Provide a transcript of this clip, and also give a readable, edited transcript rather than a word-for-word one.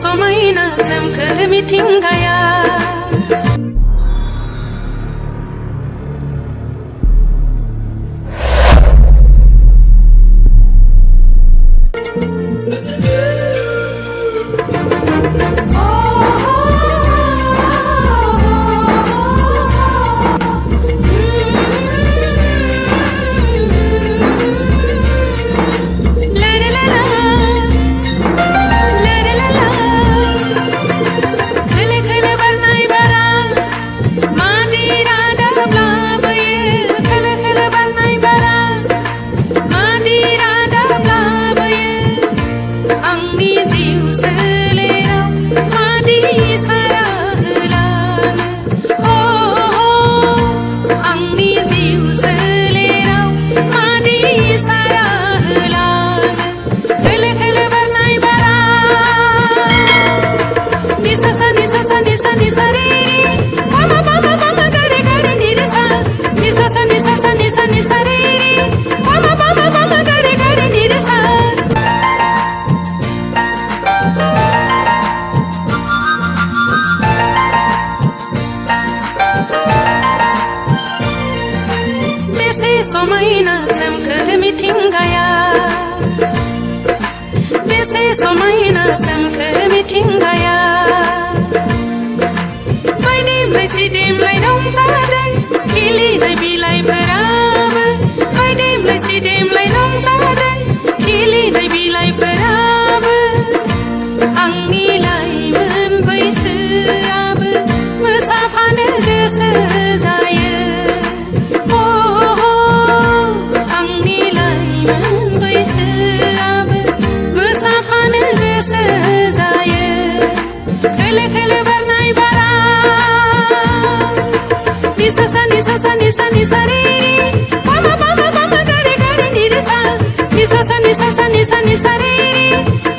समायना सोमखोर मिथिंगाया समायना सोमखोर मिथिंगाया बेसे समायना सोमखोर मिथिंगाया बायदि मैसि देमलाय रंजादों खिलिनाय बिलाइफोराबो बायदि मैसि देमलाय रंजादों खिलिनाय बिलाइफोराबो आंनि लाइमोन बैसोआबो मोसाफानो गोसो जायो Nisa sa re pa ma ga re ni re sa nisa sa re